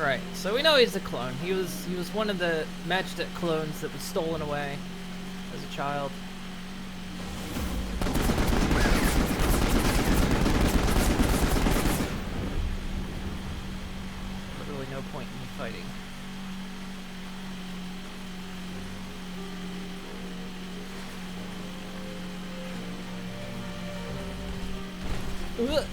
Right. So we know he's a clone. He was one of the Matchstick clones that was stolen away as a child. But really no point in fighting. Ugh.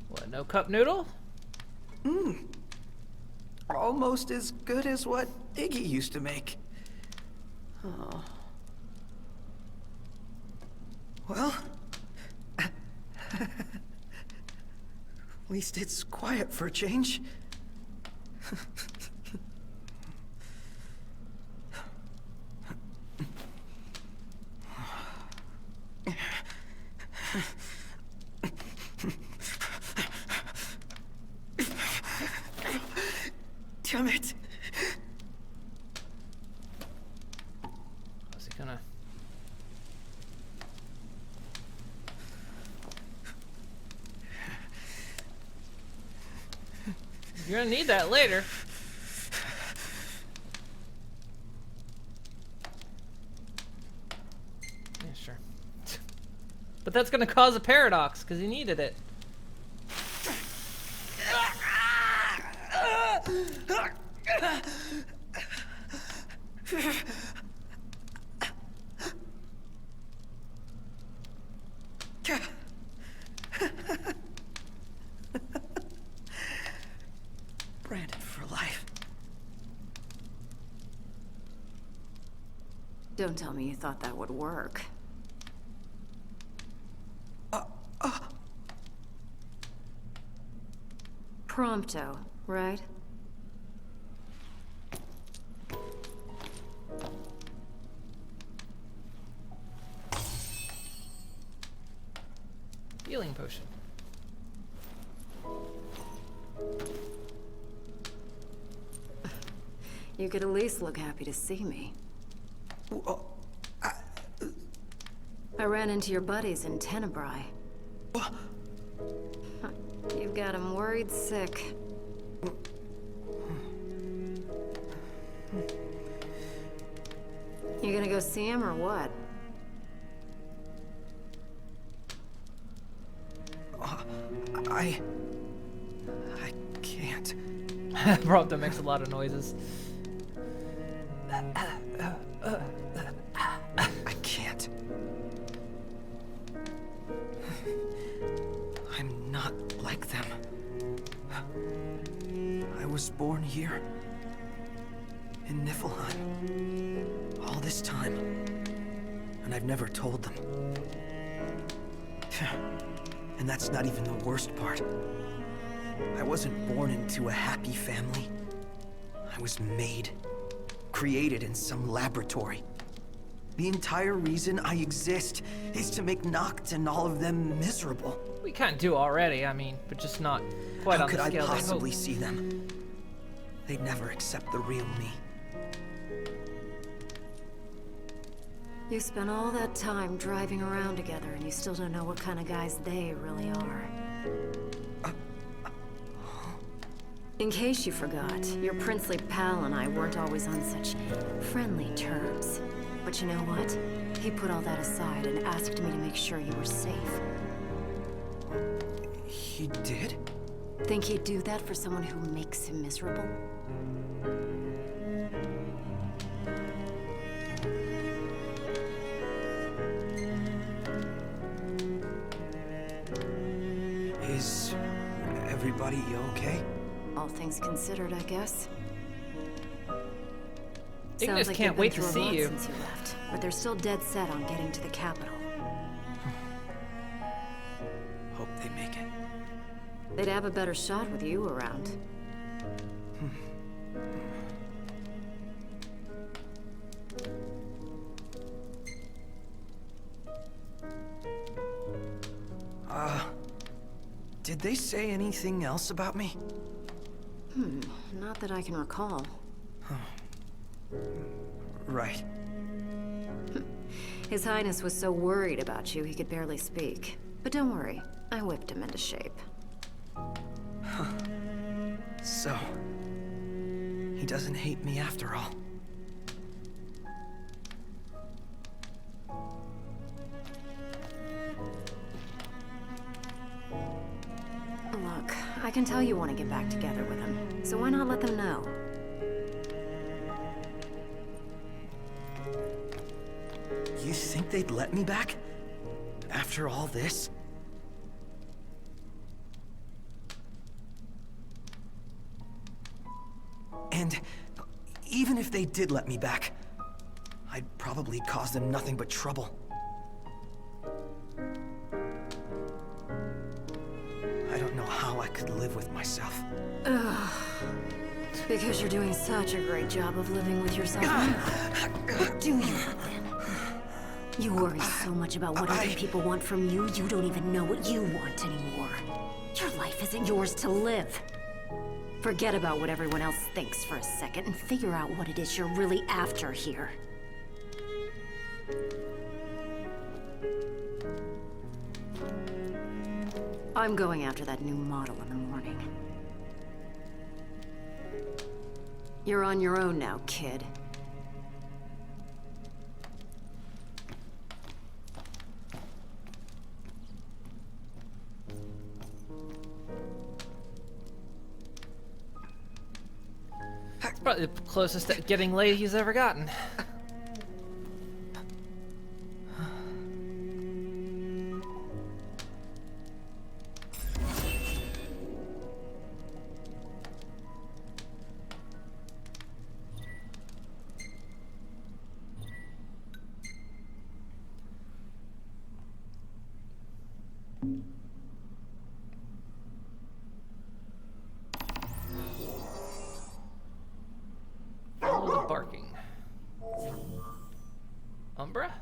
What, no cup noodle? Almost as good as what Iggy used to make. Oh. Well, at least it's quiet for a change. Damn it. How's he gonna... You're gonna need that later. Yeah, sure. But that's gonna cause a paradox, because he needed it. Brandon for life. Don't tell me you thought that would work. Prompto, right? Healing potion. You could at least look happy to see me. I ran into your buddies in Tenebrae. You've got them worried sick. You gonna go see him or what? I can't. Prompto makes a lot of noises. I can't. I'm not like them. I was born here. In Niflheim. All this time. And I've never told them. And that's not even the worst part. I wasn't born into a happy family. I was made. Created in some laboratory. The entire reason I exist is to make Noct and all of them miserable. We kind of do already, I mean, but just not quite How on the could I scale they possibly hope. see them? They'd never accept the real me. You spent all that time driving around together and you still don't know what kind of guys they really are. In case you forgot, your princely pal and I weren't always on such friendly terms. But you know what? He put all that aside and asked me to make sure you were safe. He did? Think he'd do that for someone who makes him miserable? Is everybody okay? All things considered, I guess. Ignis can't wait to see you. Since you left, but they're still dead set on getting to the capital. They'd have a better shot with you around. Did they say anything else about me? Not that I can recall. Right. His Highness was so worried about you, he could barely speak. But don't worry, I whipped him into shape. So, he doesn't hate me after all. Look, I can tell you want to get back together with him, so why not let them know? You think they'd let me back? After all this? And even if they did let me back, I'd probably cause them nothing but trouble. I don't know how I could live with myself. Because you're doing such a great job of living with yourself. What do you then? You worry so much about what other people want from you, you don't even know what you want anymore. Your life isn't yours to live. Forget about what everyone else thinks for a second and figure out what it is you're really after here. I'm going after that new model in the morning. You're on your own now, kid. Probably the closest to getting laid he's ever gotten. Follow the barking. Umbra?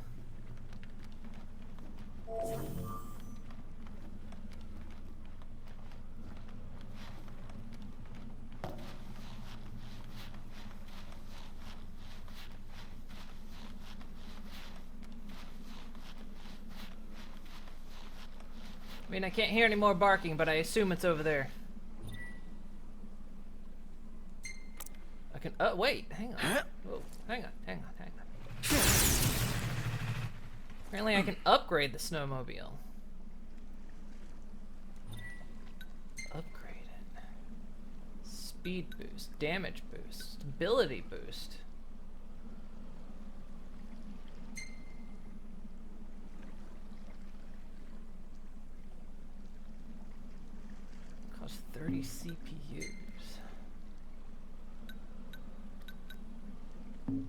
I mean, I can't hear any more barking, but I assume it's over there. I can. Oh, wait. Hang on. Whoa. Hang on. Apparently, I can upgrade the snowmobile. Upgrade it. Speed boost, damage boost, ability boost. Costs 30 CPUs.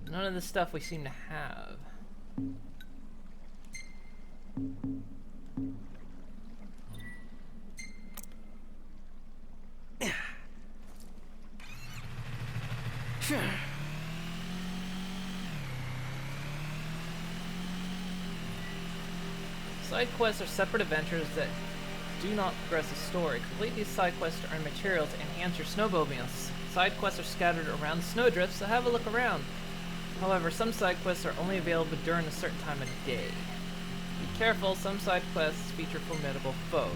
None of the stuff we seem to have. Side quests are separate adventures that do not progress the story. Complete these side quests to earn materials to enhance your snowmobiles. Side quests are scattered around the snowdrift, so have a look around. However, some side quests are only available during a certain time of day. Be careful, some side quests feature formidable foes.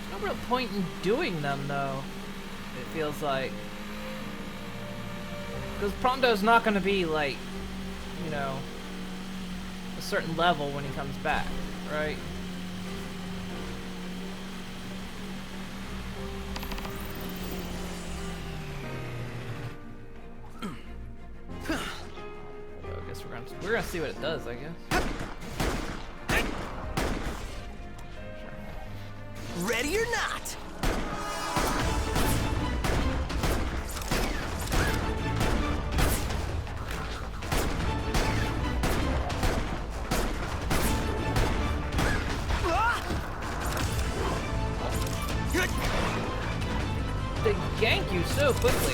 There's no real point in doing them, though, it feels like. Because Prompto's not going to be, like, you know, a certain level when he comes back, right? I guess we're gonna see what it does, I guess. Sure. Ready or not? you so quickly.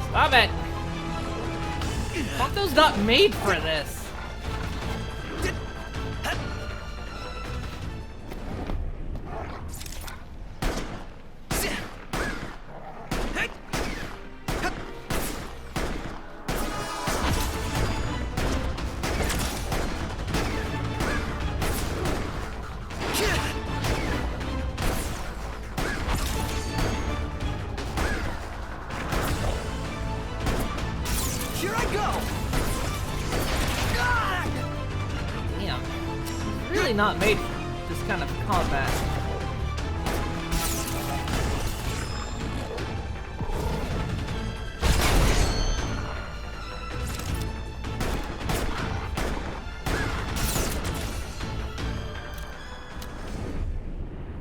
Stop it! Ponto's not made for this. Here I go! Damn. Really not made for this kind of combat.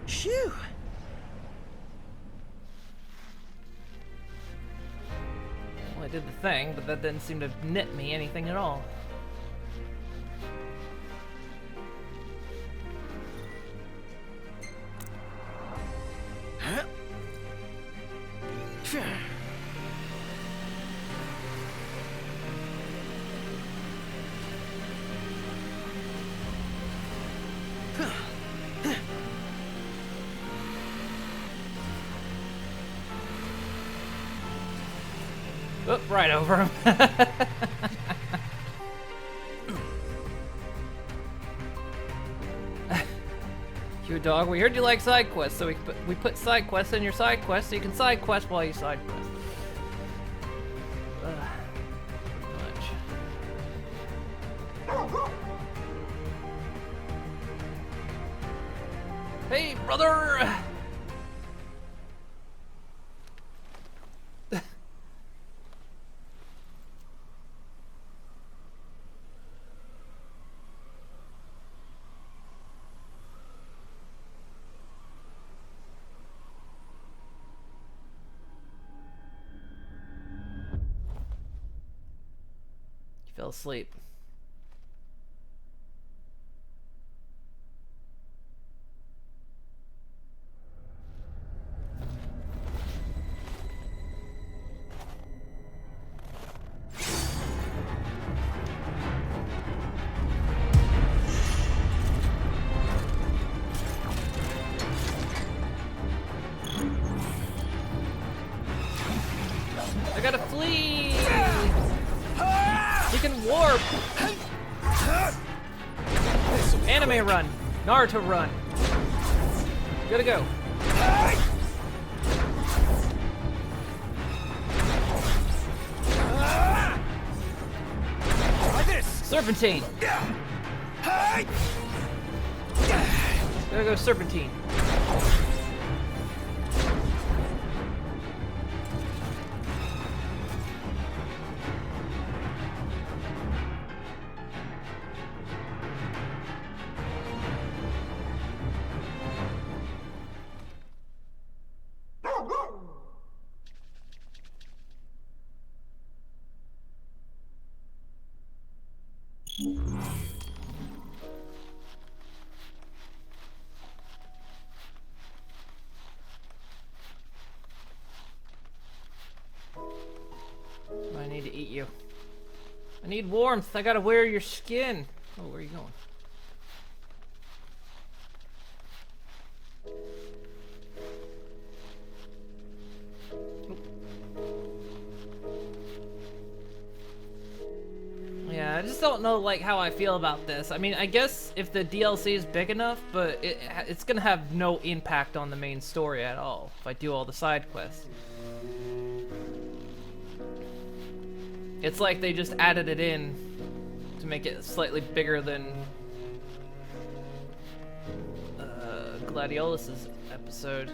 Phew! Well, I did the thing, but that didn't seem to knit me anything at all. Oop, right over him. You dog, we heard you like side quests, so we put side quests in your side quests so you can side quest while you side quest. Pretty much. Hey, brother! Fell asleep. I gotta flee! He can warp! Anime run! Naruto run! Gotta go. Serpentine! Gotta go Serpentine. I need to eat you. I need warmth. I gotta wear your skin. Oh, where are you going? Yeah, I just don't know like how I feel about this. I mean, I guess if the DLC is big enough, but it's gonna have no impact on the main story at all if I do all the side quests. It's like they just added it in to make it slightly bigger than Gladiolus's episode.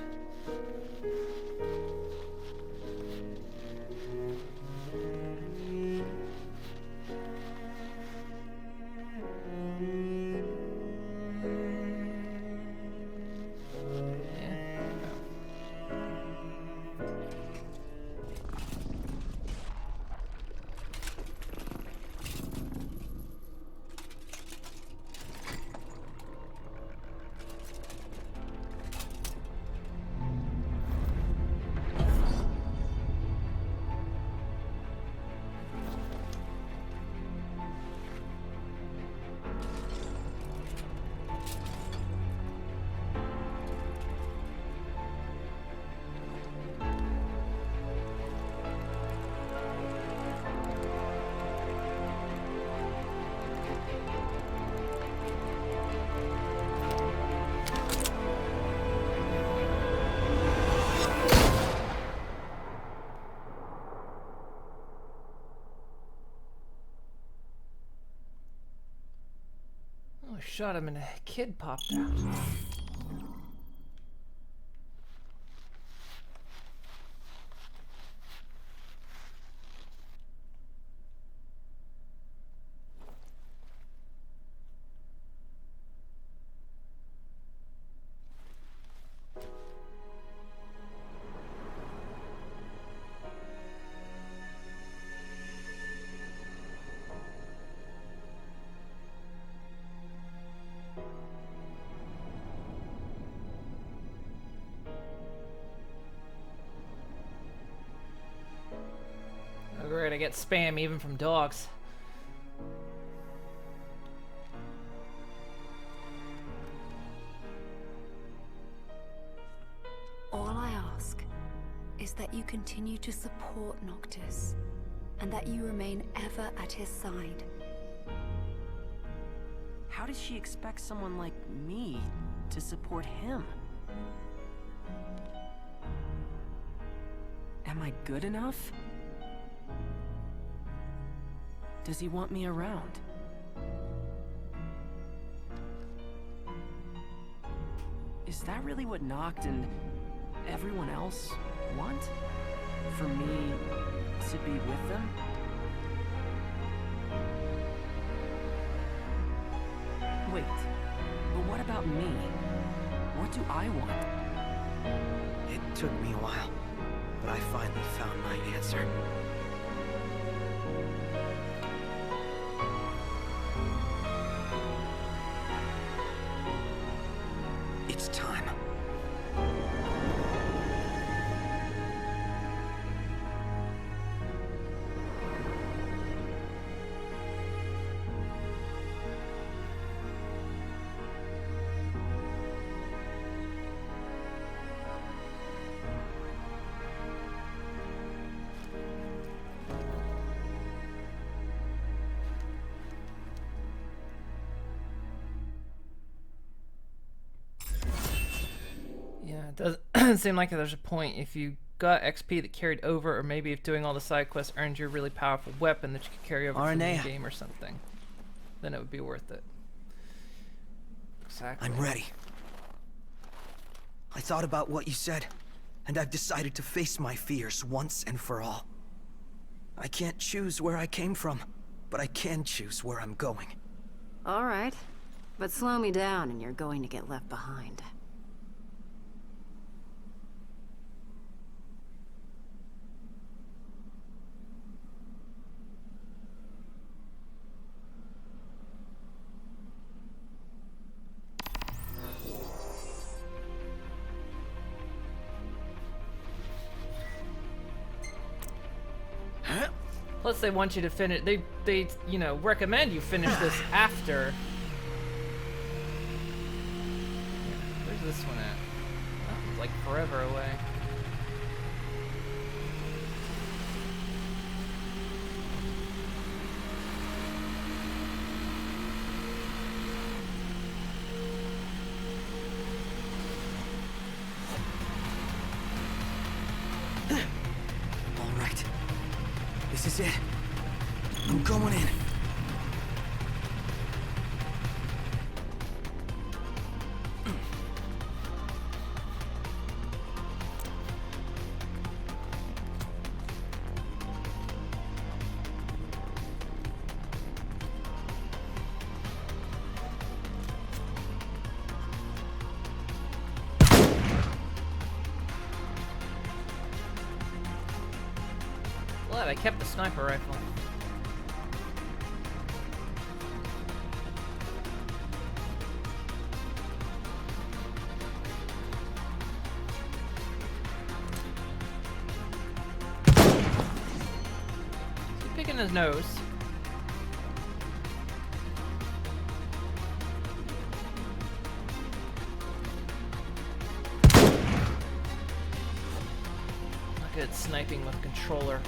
shot him and a kid popped out. Oh great, I get spam even from dogs. All I ask is that you continue to support Noctis, and that you remain ever at his side. How does she expect someone like me to support him? Am I good enough? Does he want me around? Is that really what Noct and everyone else want? For me to be with them? Wait, but what about me? What do I want? It took me a while, but I finally found my answer. It's time. Yeah, it doesn't seem like there's a point. If you got XP that carried over, or maybe if doing all the side quests earned you a really powerful weapon that you could carry over to the Aranea. game or something, then it would be worth it. Exactly. I'm ready. I thought about what you said, and I've decided to face my fears once and for all. I can't choose where I came from, but I can choose where I'm going. All right, but slow me down and you're going to get left behind. Plus, they want you to finish. They you know, recommend you finish this after. Yeah, where's this one at? Oh, it's like forever away. All right. This is it. I'm going in. Glad I kept the sniper rifle. Is he picking his nose? Not good at sniping with a controller.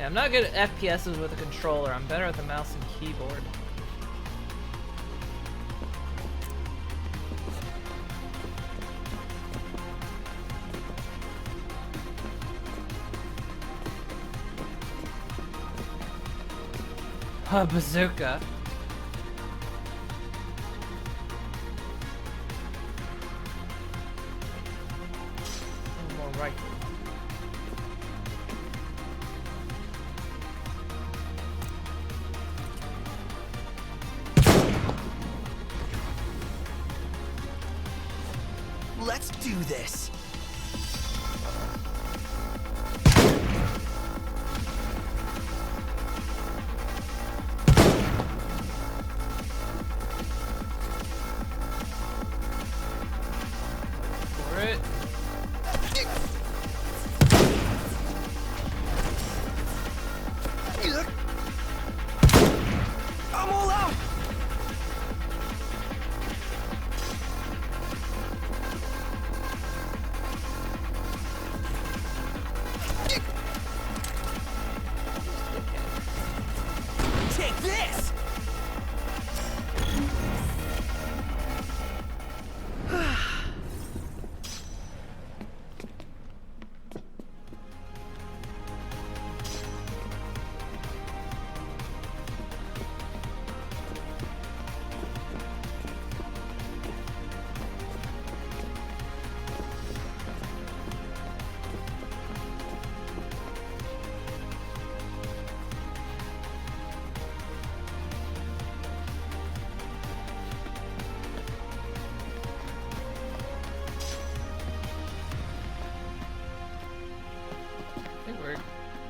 Yeah, I'm not good at FPSs with a controller. I'm better at the mouse and keyboard. A bazooka. One more rifle. Let's do this. For it. I'm all out. Take this.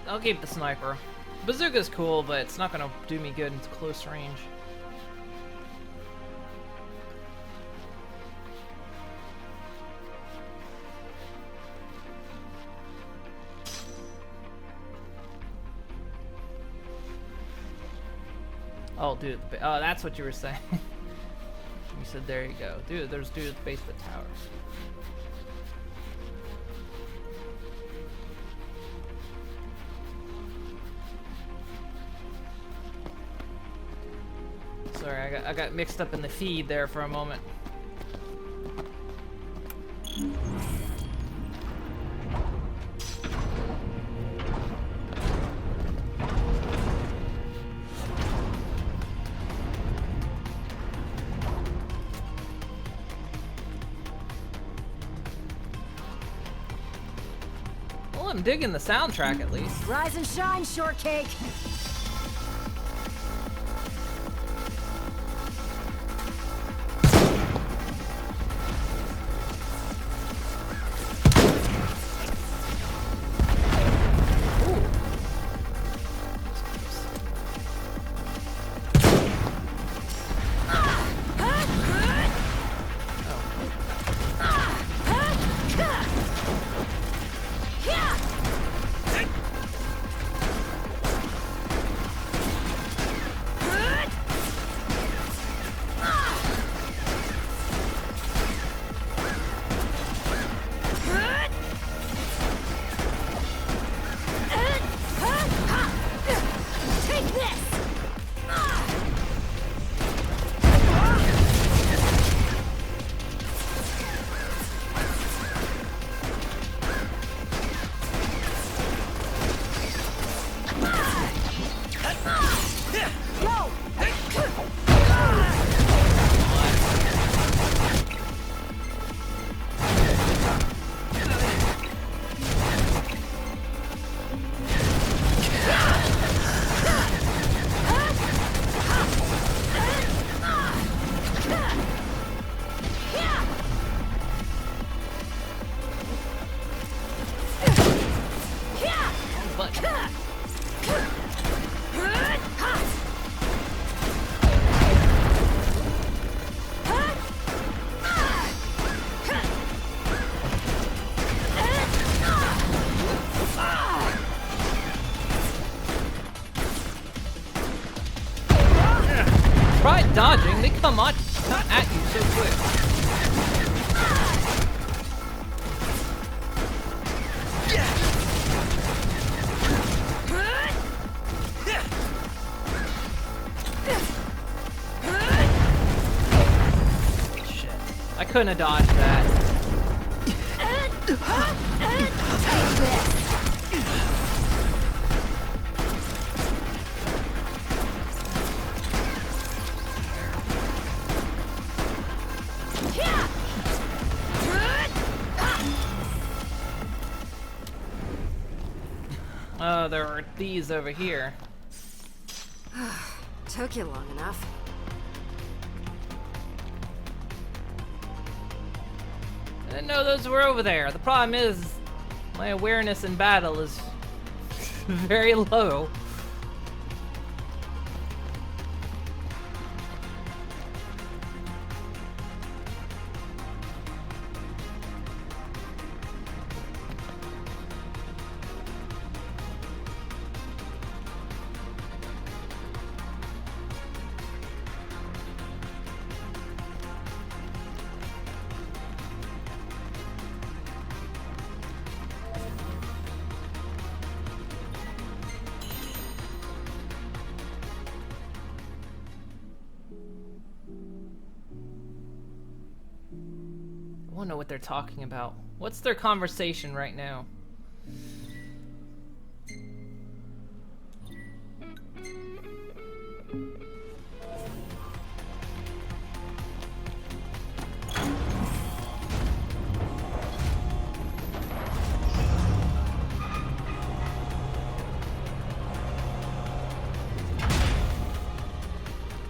I'll keep the sniper. Bazooka's cool, but it's not gonna do me good in close range. Oh, dude. Oh, that's what you were saying. You said, there you go. Dude, there's dude at the base of the tower. Sorry, I got mixed up in the feed there for a moment. Well, I'm digging the soundtrack at least. Rise and shine, shortcake. Try dodging, they come at you so quick. I couldn't have dodged that. Take this. Oh, there are these over here. Took you long enough. I didn't know those were over there. The problem is, my awareness in battle is very low. I wonder what they're talking about. What's their conversation right now?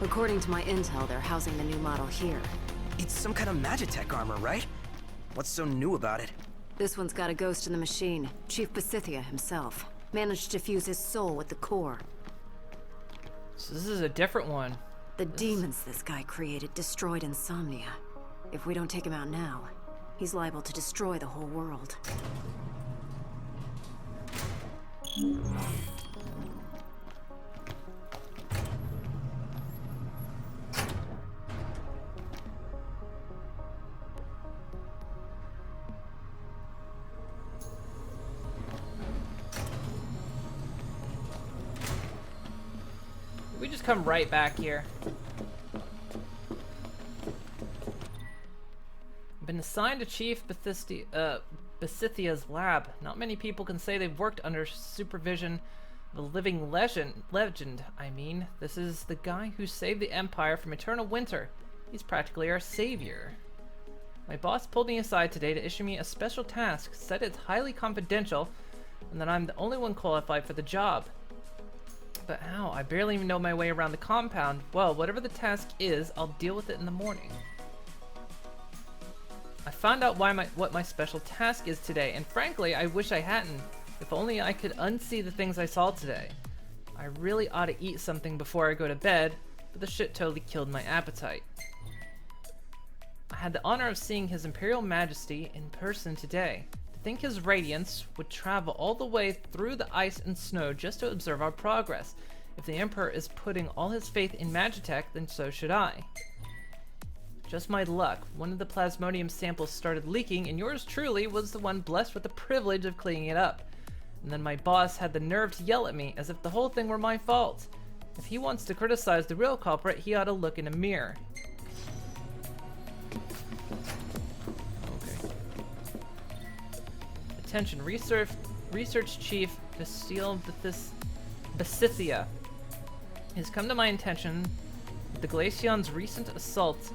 According to my intel, they're housing the new model here. It's some kind of Magitech armor, right? What's so new about it? This one's got a ghost in the machine. Chief Besithia himself. Managed to fuse his soul with the core. So this is a different one. The demons this guy created destroyed Insomnia. If we don't take him out now, he's liable to destroy the whole world. We just come right back here. Been assigned to Chief Besithia's lab. Not many people can say they've worked under supervision of a living legend. I mean, this is the guy who saved the Empire from eternal winter. He's practically our savior. My boss pulled me aside today to issue me a special task, said it's highly confidential, and that I'm the only one qualified for the job. But how? I barely even know my way around the compound. Well, whatever the task is, I'll deal with it in the morning. I found out what my special task is today, and frankly, I wish I hadn't. If only I could unsee the things I saw today. I really ought to eat something before I go to bed, but the shit totally killed my appetite. I had the honor of seeing His Imperial Majesty in person today. To think his radiance would travel all the way through the ice and snow just to observe our progress. If the Emperor is putting all his faith in Magitech, then so should I. Just my luck. One of the plasmodium samples started leaking, and yours truly was the one blessed with the privilege of cleaning it up. And then my boss had the nerve to yell at me as if the whole thing were my fault. If he wants to criticize the real culprit, he ought to look in a mirror. Okay. Attention, Research Chief Bastille Besithia has come to my attention. The Glaceon's recent assault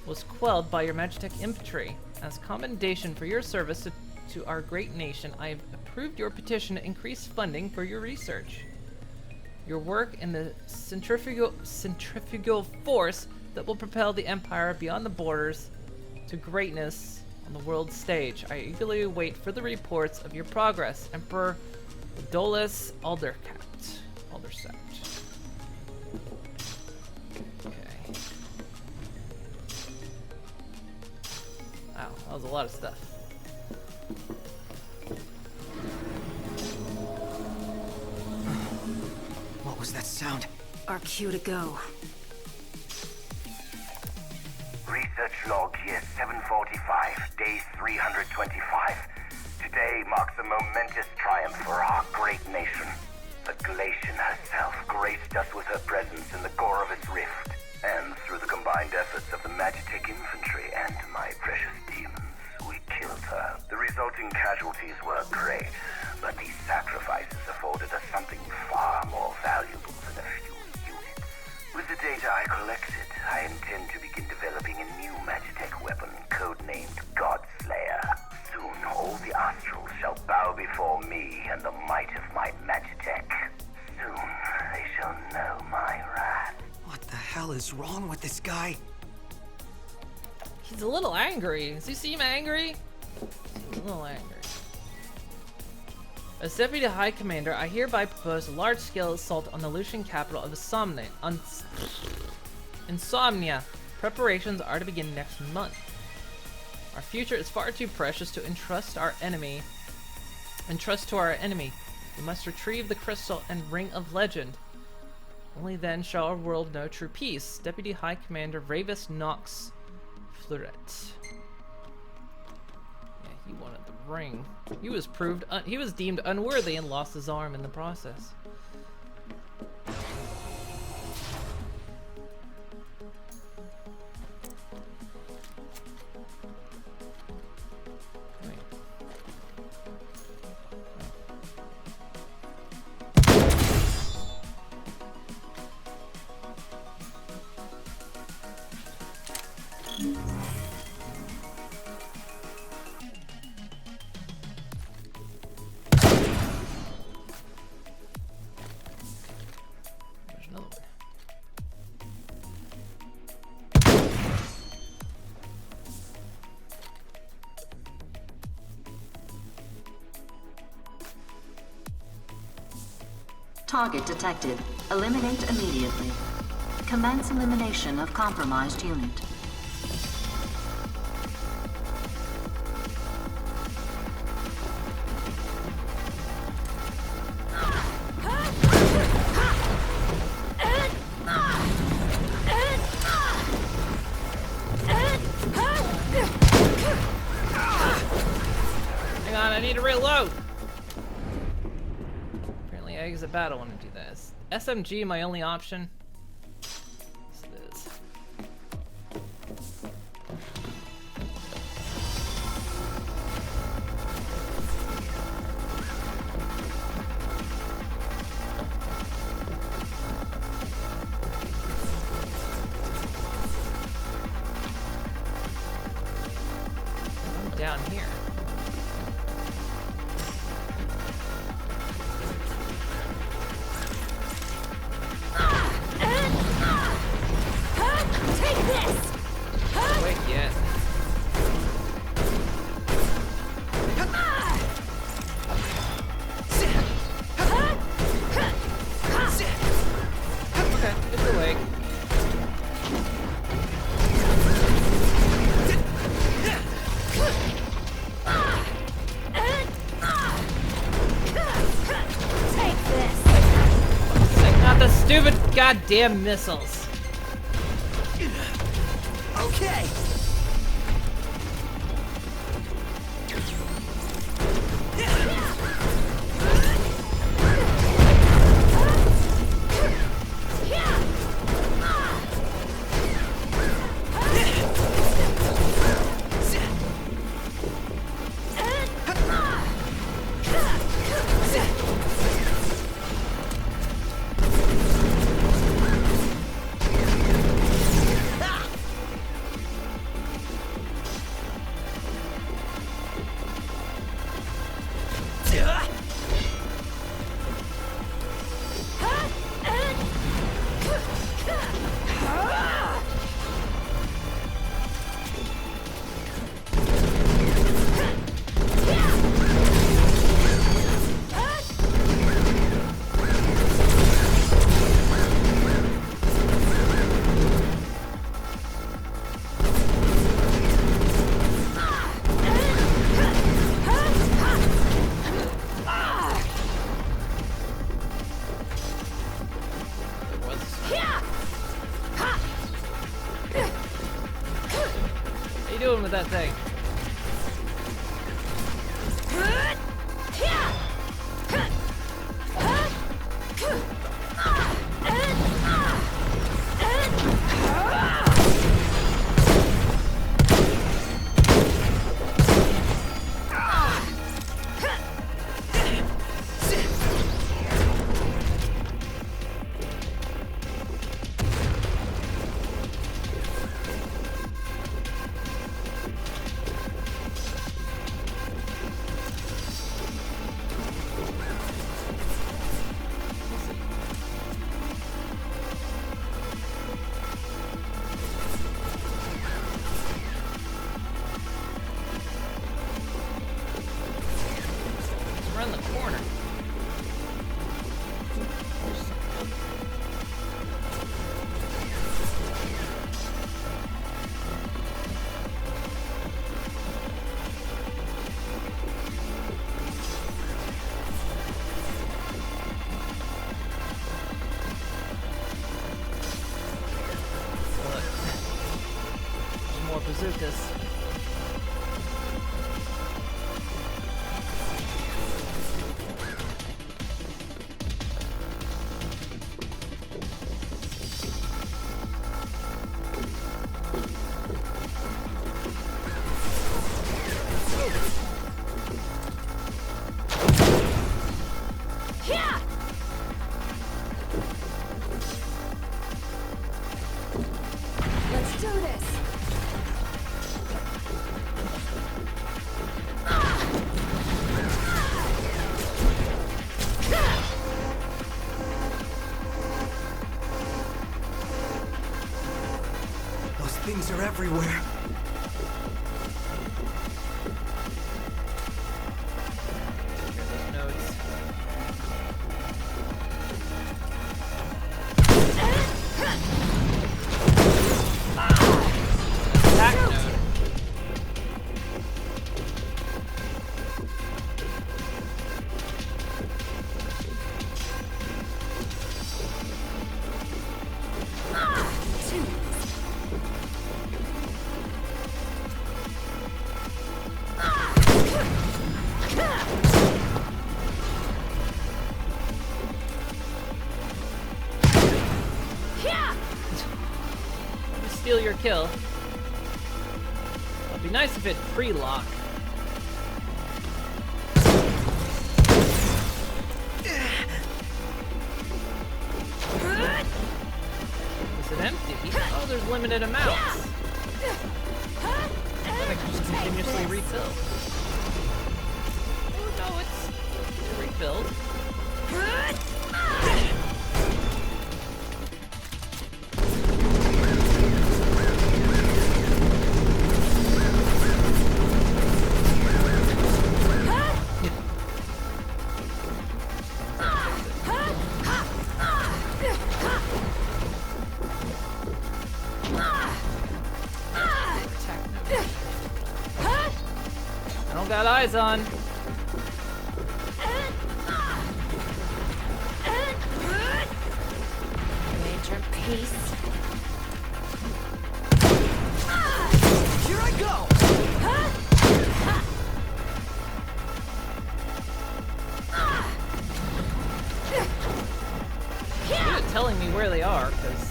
was quelled by your Magitech infantry. As commendation for your service to our great nation, I have approved your petition to increase funding for your research. Your work in the centrifugal force that will propel the Empire beyond the borders to greatness on the world stage. I eagerly await further reports of your progress. Emperor Dolus Aldersapt. Okay. Wow, that was a lot of stuff. What was that sound? Our cue to go. Research log year 745, day 325. Today marks a momentous triumph for our great nation. The Glacian herself graced us with her presence in the core of its rift, and through the combined efforts of the Magitech infantry and my precious demons. We killed her. The resulting casualties were great, but these sacrifices afforded us something far more valuable than a few units. With the data I collected, I intend to begin developing a new Magitech weapon codenamed Godslayer. Soon, all the Astrals shall bow before me and the might of my Magitech. Soon, they shall know my wrath. What the hell is wrong with this guy? He's a little angry. Does he seem angry? He's a little angry. As Deputy High Commander, I hereby propose a large-scale assault on the Lucian capital of Insomnia. Preparations are to begin next month. Our future is far too precious to entrust to our enemy. We must retrieve the crystal and ring of legend. Only then shall our world know true peace. Deputy High Commander Ravis Nox Fleuret. Yeah, he wanted the ring. He was deemed unworthy and lost his arm in the process. There's another one. Target detected. Eliminate immediately. Commence elimination of compromised unit. Hang on, I need to reload! Apparently I exit battle when I do this. SMG my only option. Yes, it is. I'm down here. Wait yet. Okay, it's awake. Not the stupid goddamn missiles. Okay. What are you doing with that thing? bazookas. Let's do this! Those things are everywhere. Those nodes. Attack node. Steal your kill. It'd be nice if it pre-lock. Is it empty? Oh, there's limited amounts. I can just continuously refill. Oh no, it's refilled. I don't got eyes on. Major peace. Here I go! Good at telling me where they are, because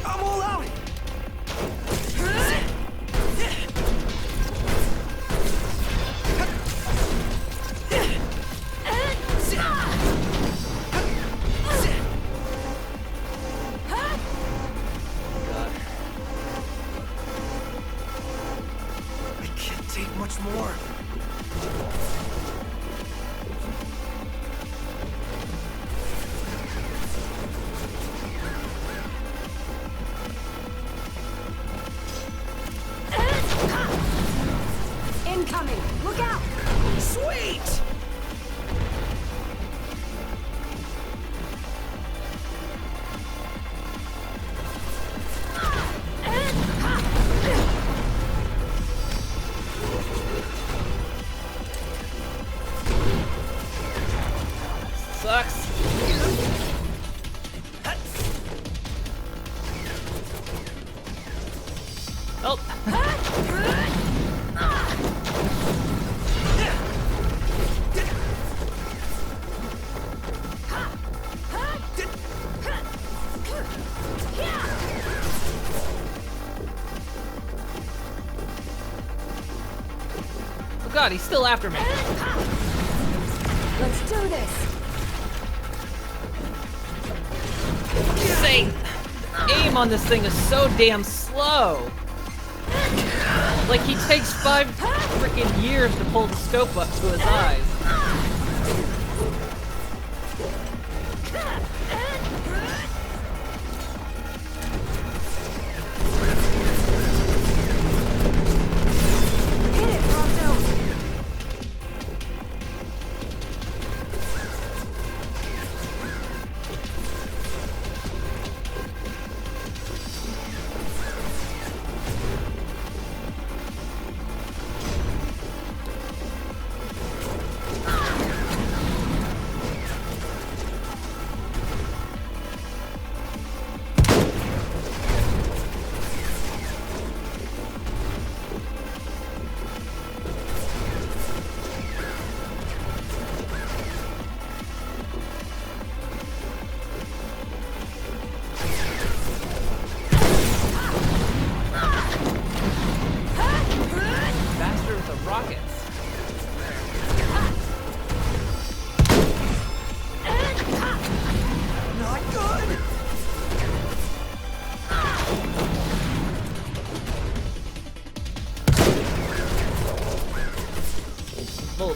I'm all out! I can't take much more. Incoming! Look out! Sweet! sucks. Oh. Oh god, he's still after me. Let's do this. Say, aim on this thing is so damn slow. Like he takes 5 freaking years to pull the scope up to his eyes. Hit it, Ronto.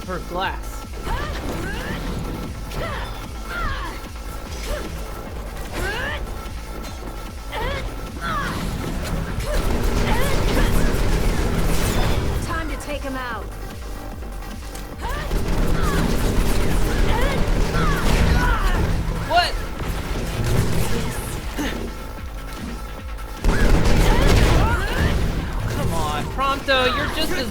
her glass. Time to take him out. What? Come on, Prompto, you're just as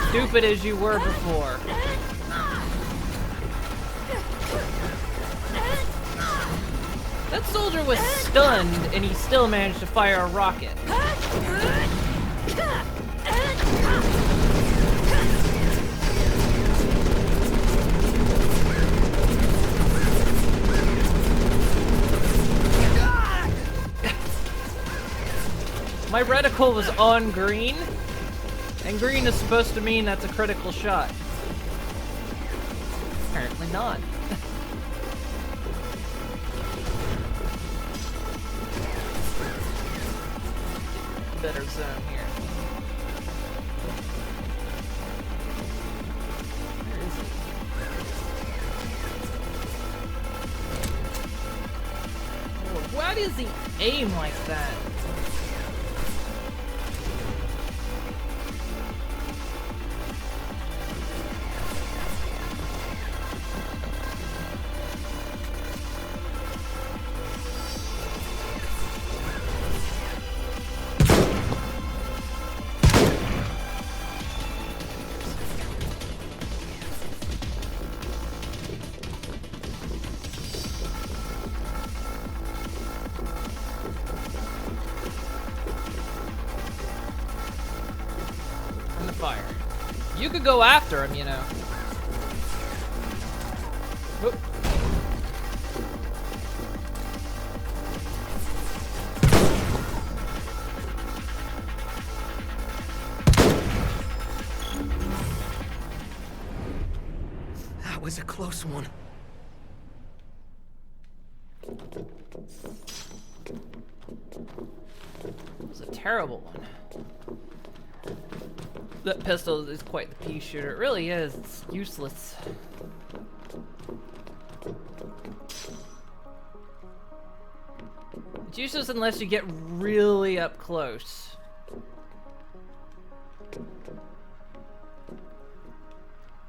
stupid as you were before. That soldier was stunned, and he still managed to fire a rocket. My reticle was on green, and green is supposed to mean that's a critical shot. Apparently not. Better zone here. Where is he? Oh, why does he aim like that? Fire. You could go after him, you know. Whoop. That was a close one. It was a terrible one. That pistol is quite the pea shooter. It really is. It's useless. It's useless unless you get really up close.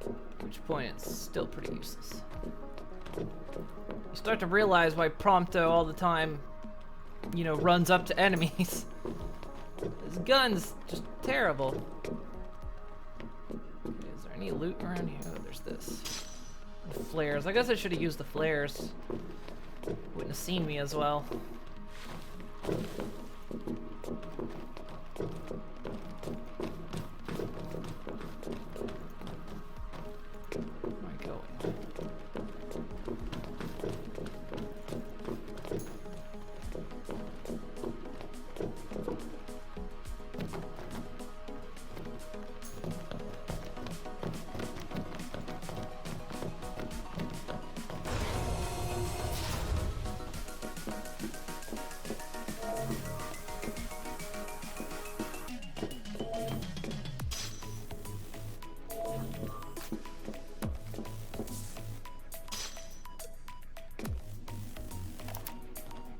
At which point it's still pretty useless. You start to realize why Prompto all the time, you know, runs up to enemies. His gun's just terrible. Okay, is there any loot around here? Oh, there's this. Flares. I guess I should have used the flares. Wouldn't have seen me as well. Where am I going?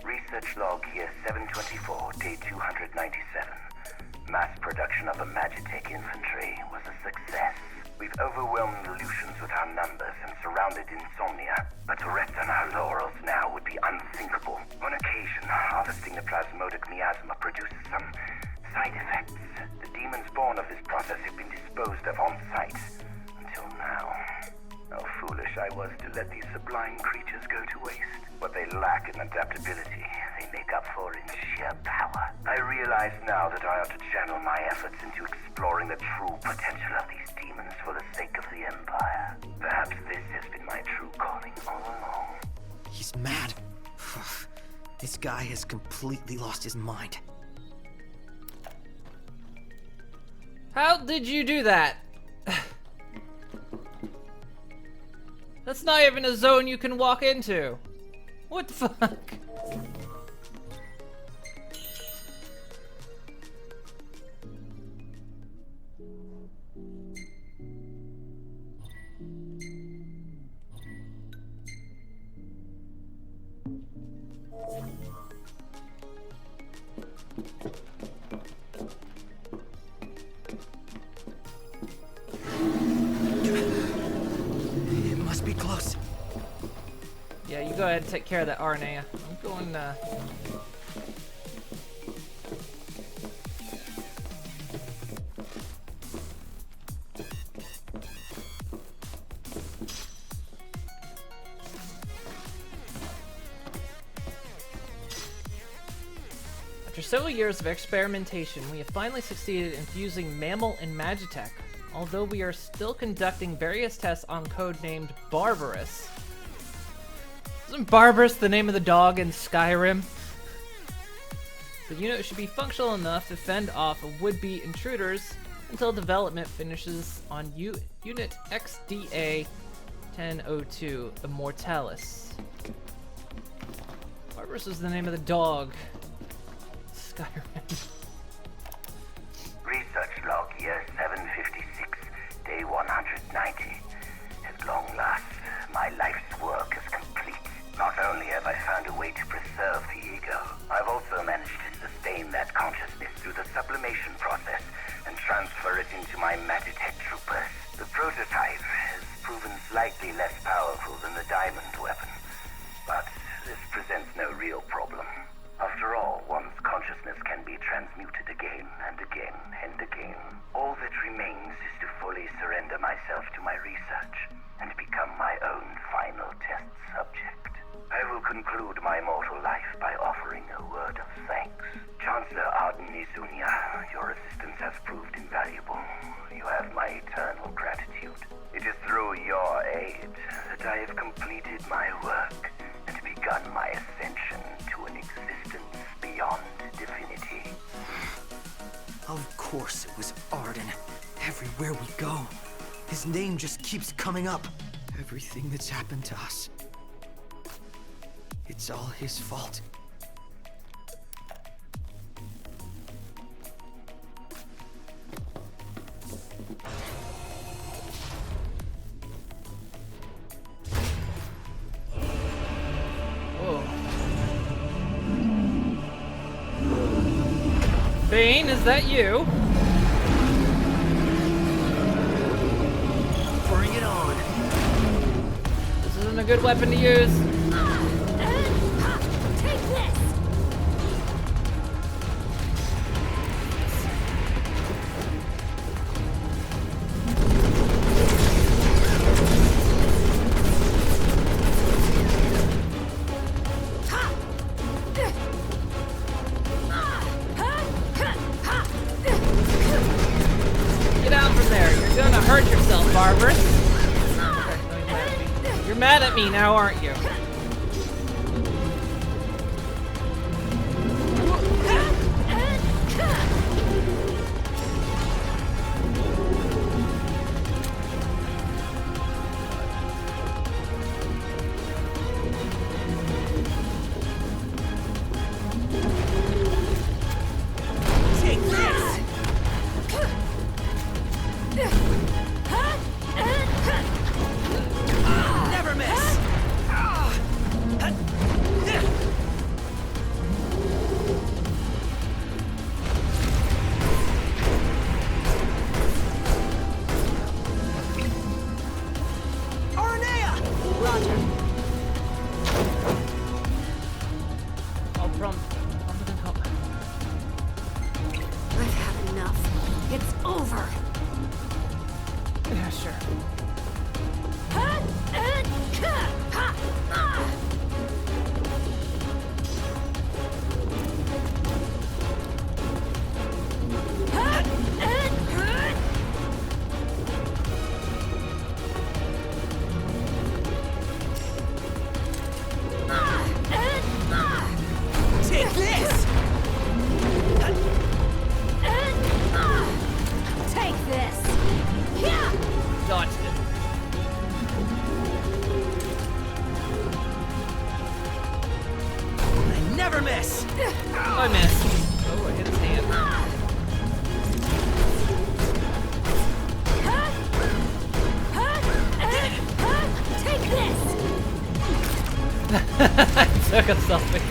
Research log year 724, day 297. Mass production of the Magitech infantry was a success. We've overwhelmed the Lucians with our numbers and surrounded Insomnia, but to rest on our laurels now would be unthinkable. On occasion, harvesting the plasmodic miasma produces some side effects. The demons born of this process have been disposed of on site. Until now. How foolish I was to let these sublime creatures go to waste. What they lack in adaptability, they make up for in sheer power. I realize now that I ought to channel my efforts into exploring the true potential of these demons for the sake of the Empire. Perhaps this has been my true calling all along. He's mad. This guy has completely lost his mind. How did you do that? That's not even a zone you can walk into. What the fuck? ahead and take care of that Arnea. I'm going, After several years of experimentation, we have finally succeeded in fusing Mammal and Magitech, although we are still conducting various tests on code named Barbarous. Isn't Barbarous the name of the dog in Skyrim? The unit should be functional enough to fend off would-be intruders until development finishes on Unit XDA-1002 Immortalis. Barbarous is the name of the dog. Skyrim. Research log year 756, day 190. At long last, my life's work is complete. Not only have I found a way to preserve the ego, I've also managed to sustain that consciousness through the sublimation process and transfer it into my Magitech troopers. The prototype has proven slightly less powerful than the diamond weapon, but this presents no real problem. After all, one's consciousness can be transmuted again and again and again. All that remains is to fully surrender myself to my research and become my own final test subject. I will conclude my mortal life by offering a word of thanks. Chancellor Arden Izunia, your assistance has proved invaluable. You have my eternal gratitude. It is through your aid that I have completed my work and begun my ascension to an existence beyond divinity. Of course it was Arden. Everywhere we go, his name just keeps coming up. Everything that's happened to us, it's all his fault. Bane, is that you? Bring it on. This isn't a good weapon to use. Take this! Get out from there. You're gonna hurt yourself, Barbarous. You're mad at me now, aren't you? Take this! Never miss! Arnea! Roger. I'll prompt them help. I've had enough. It's over. Yeah, sure. Take this! Take this! Dodged it. I never miss! I missed. Oh, I hit his hand. Take this! Took a selfie.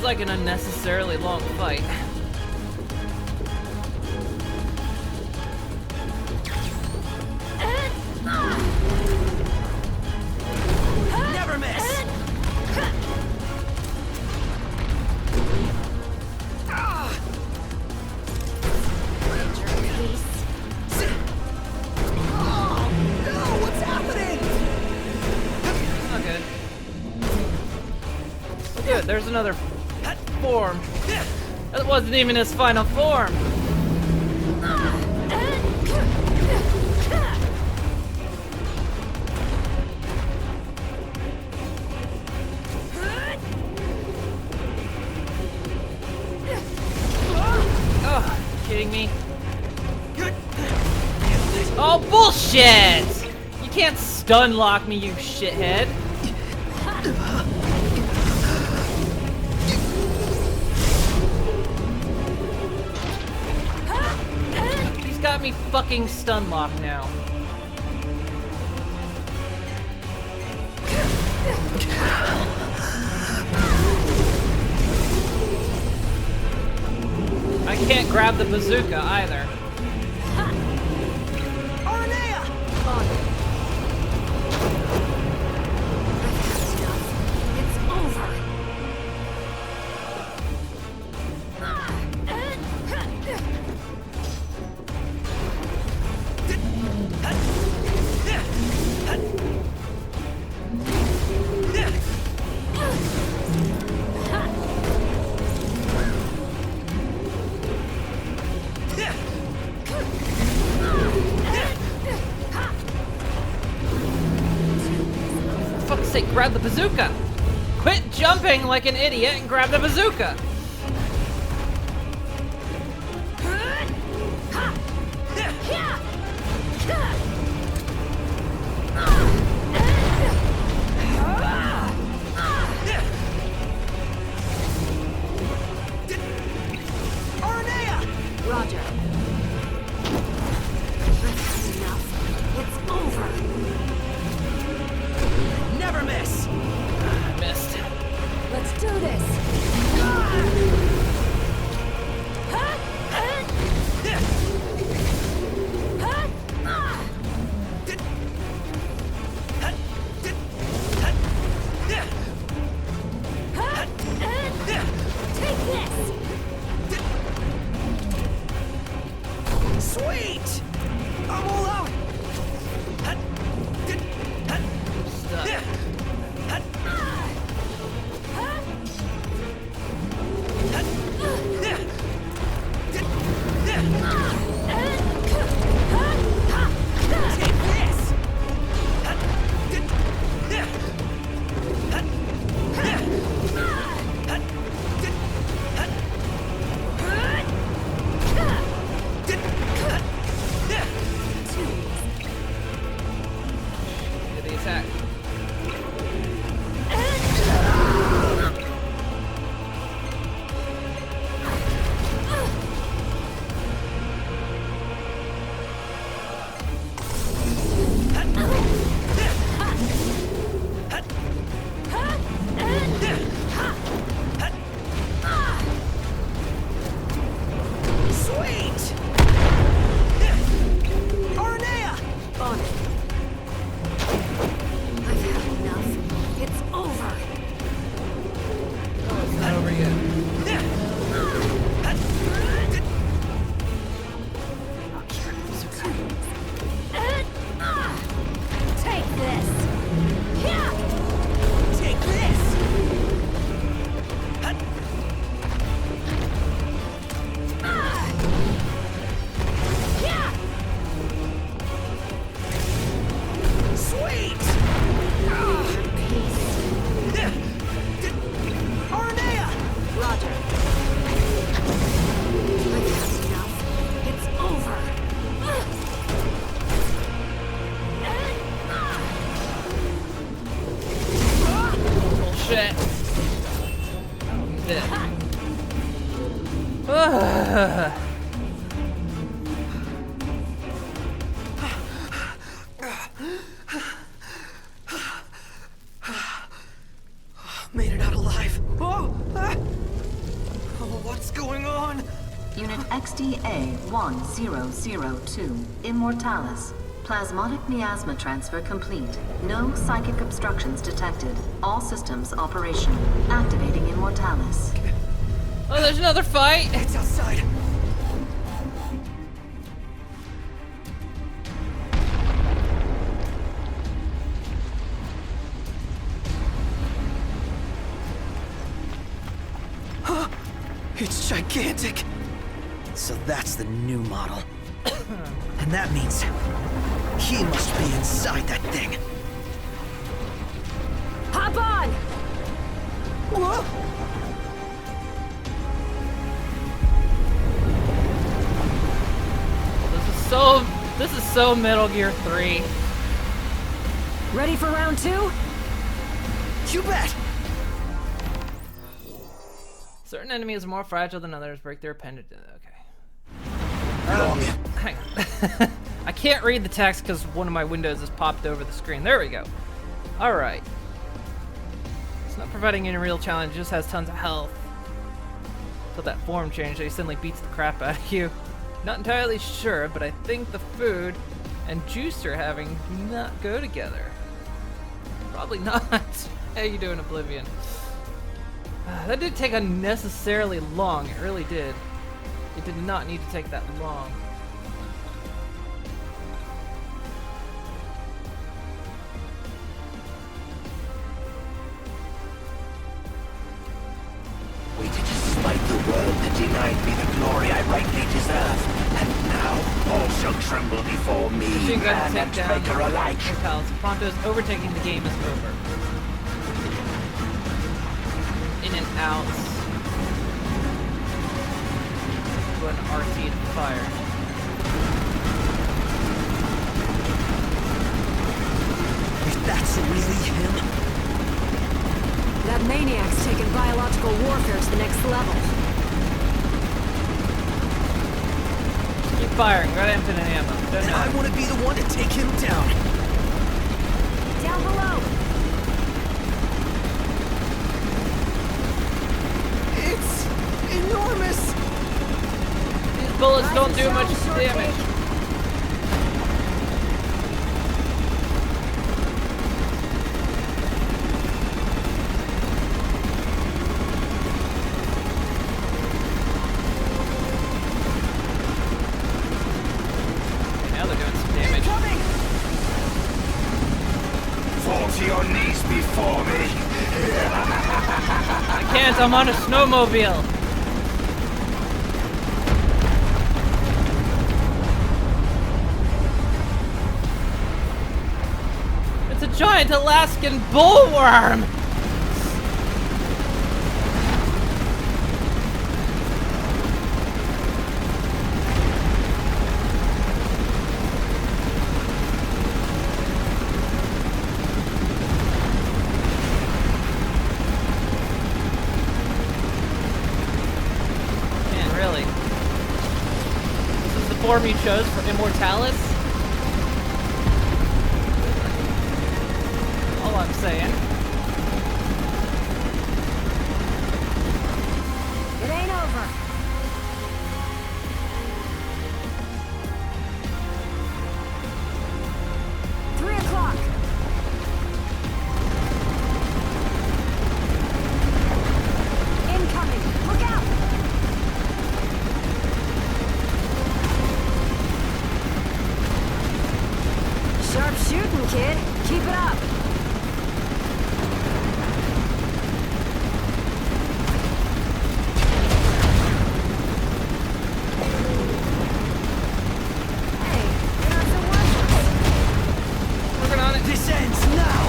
like an unnecessarily long fight. Never miss! Oh, no! What's happening? Not good. Good, there's another form. That wasn't even his final form. Oh, kidding me? Oh, bullshit! You can't stun lock me, you shithead. He's got me fucking stun locked now. I can't grab the bazooka either. Aranea! It's over. For fuck's sake, grab the bazooka! Quit jumping like an idiot and grab the bazooka! Aranea! Roger. I've had enough. It's over. Never miss! I missed. Let's do this. Take this. Sweet! I'm all out! Stuck. Take this! Get the attack. Sweet! Aranea! On it. I've had enough. It's over. Oh, it's not over yet. Take this. Take this! Sweet! Aranea! Roger. I've had enough. It's over. Bullshit. He's dead. Ugh. Made it out alive. Oh! Ah! SDA-1002, Immortalis. Plasmodic miasma transfer complete. No psychic obstructions detected. All systems operational. Activating Immortalis. Oh, there's another fight! It's outside. It's gigantic! So that's the new model. And that means he must be inside that thing. Hop on! Whoa! This is so Metal Gear 3. Ready for round 2? You bet! Certain enemies are more fragile than others, break their appendage. Okay. Hang on. I can't read the text because one of my windows has popped over the screen. There we go. Alright. It's not providing any real challenge, it just has tons of health. Until that form change, he suddenly beats the crap out of you. Not entirely sure, but I think the food and juicer having do not go together. Probably not. How you doing, Oblivion? That did take unnecessarily long. It really did. It did not need to take that long. Waited to smite the world that denied me the glory I rightly deserve. And now all shall tremble before me, Machine gun to man and take down maker alike. Mortalis. Pronto's overtaking the game is over. In and out. Go an RT to fire. If that's really him, That maniac's taken biological warfare to the next level. Keep firing. Got infinite ammo. Don't then know. I want to be the one to take him down. Down below! It's enormous! These bullets don't do much Rise and shine, damage. short Okay, now they're doing some damage. Fall to your knees before me. I can't. I'm on a snowmobile. It's a giant Alaskan bullworm! Man, really? This is the form you chose for Immortalis? All I'm saying. It ain't over. $3 o'clock. Incoming. Look out. Sharp shooting, kid. Keep it up. Hey, you're not so worthless. Working on it. This ends now!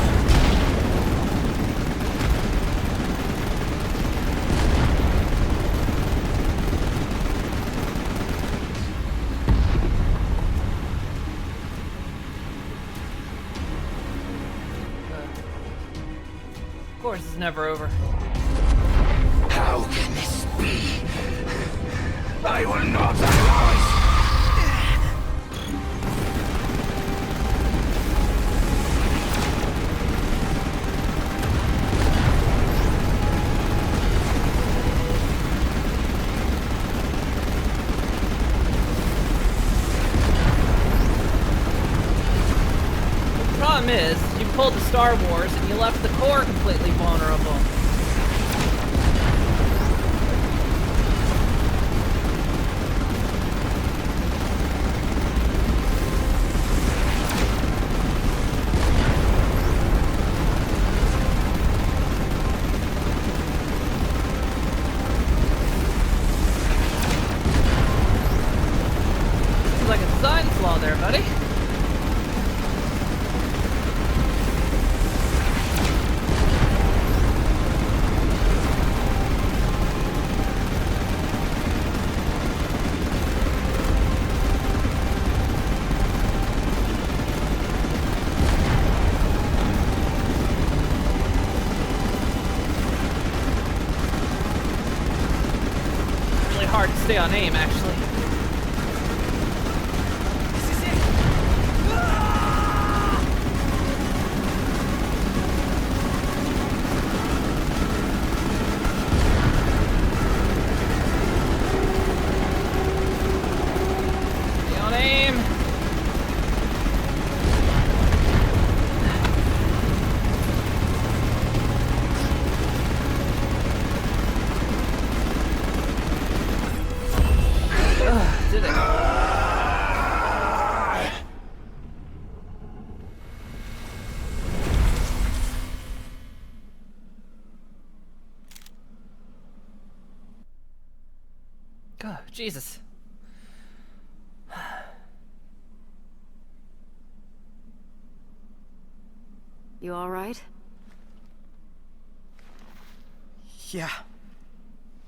Of course, it's never over. How can this be? I will not allow it. problem is, you pulled the Star Wars and you left the core completely vulnerable. Seems like a design flaw there, buddy. Hard to stay on aim, actually. This is it. Stay on aim. Did it? God, Jesus. You all right? Yeah.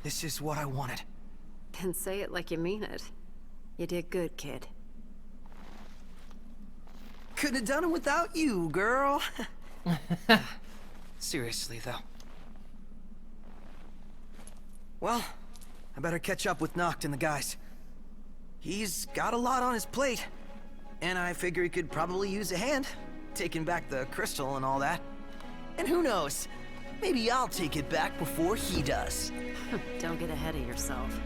This is what I wanted. And say it like you mean it. You did good, kid. Couldn't have done it without you, girl. Seriously, though. Well, I better catch up with Noct and the guys. He's got a lot on his plate, and I figure he could probably use a hand, taking back the crystal and all that. And who knows, maybe I'll take it back before he does. Don't get ahead of yourself.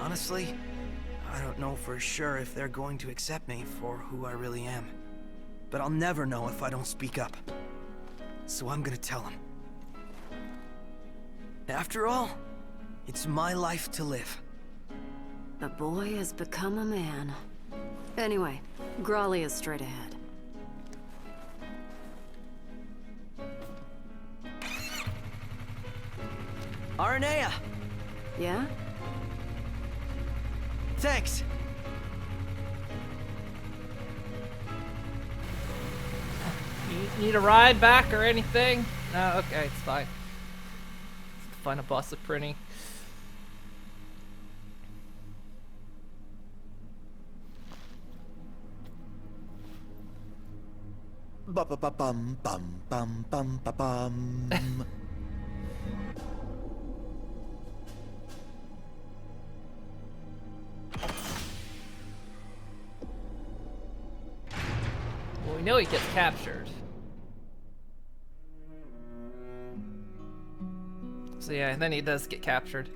Honestly, I don't know for sure if they're going to accept me for who I really am. But I'll never know if I don't speak up. So I'm gonna tell them. After all, it's my life to live. The boy has become a man. Anyway, Grolly is straight ahead. Aranea! Yeah? Thanks. You need a ride back or anything? No, okay, it's fine. It's the final boss of Prinny. Ba ba ba bum bum bum bum ba bum. Well, we know he gets captured. So yeah, and then he does get captured.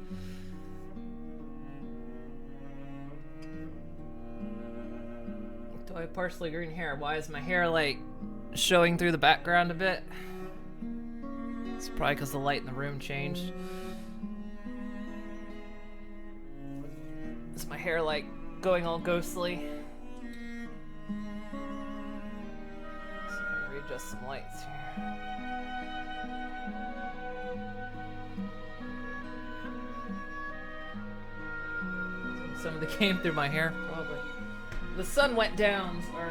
Do I have partially green hair? Why is my hair like showing through the background a bit? It's probably because the light in the room changed. Is my hair like going all ghostly? So I'm gonna readjust some lights here. Some of the came through my hair, probably. The sun went down, or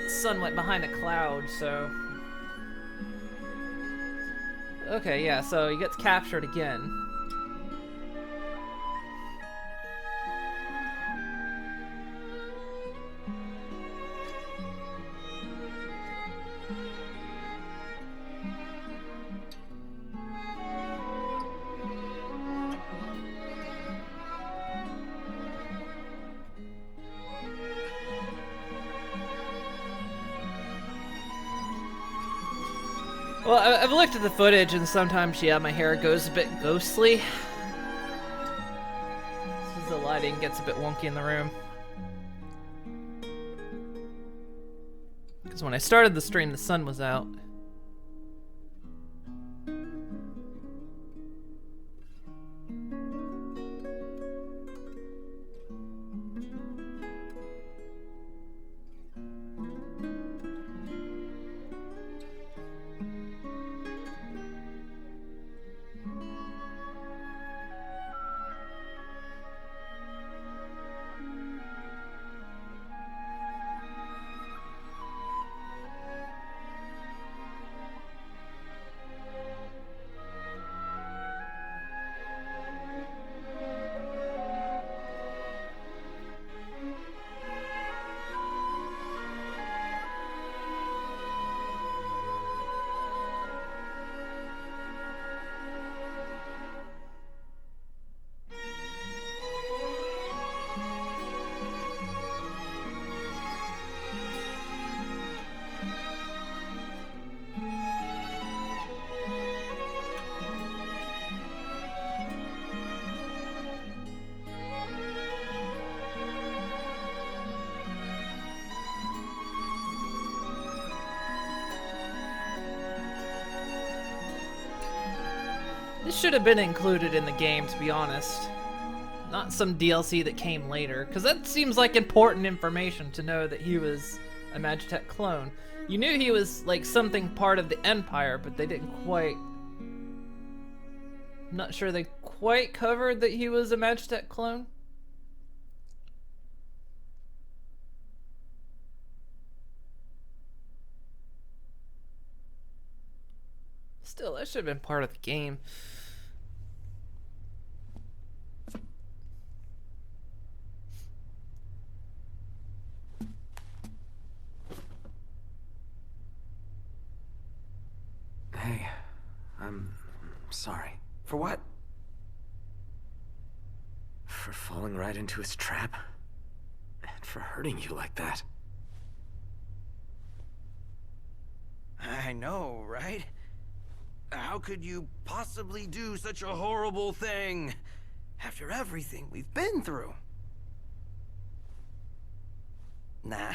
the sun went behind a cloud, so. Okay, yeah, so he gets captured again. Well, I've looked at the footage, and sometimes, yeah, my hair goes a bit ghostly. This is the lighting gets a bit wonky in the room. Because when I started the stream, the sun was out. This should have been included in the game, to be honest. Not some DLC that came later, because that seems like important information to know that he was a Magitech clone. You knew he was, like, something part of the Empire, but they didn't quite... I'm not sure they quite covered that he was a Magitech clone. Still, that should have been part of the game. Hey, I'm sorry. For what? For falling right into his trap. And for hurting you like that. I know, right? How could you possibly do such a horrible thing? After everything we've been through. Nah.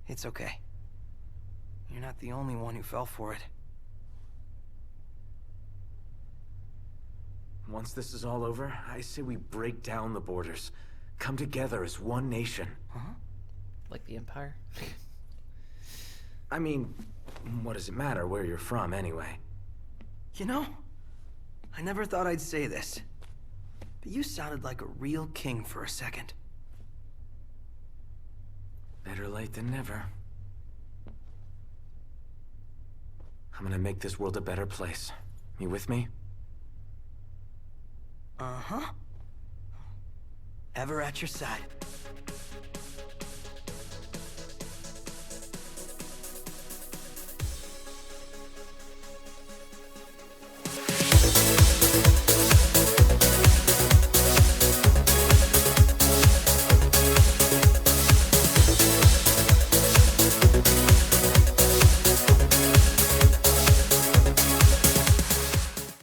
It's okay. You're not the only one who fell for it. Once this is all over, I say we break down the borders. Come together as one nation. Huh? Like the Empire? I mean, what does it matter where you're from, anyway? You know, I never thought I'd say this, but you sounded like a real king for a second. Better late than never. I'm gonna make this world a better place. You with me? Uh-huh. Ever at your side.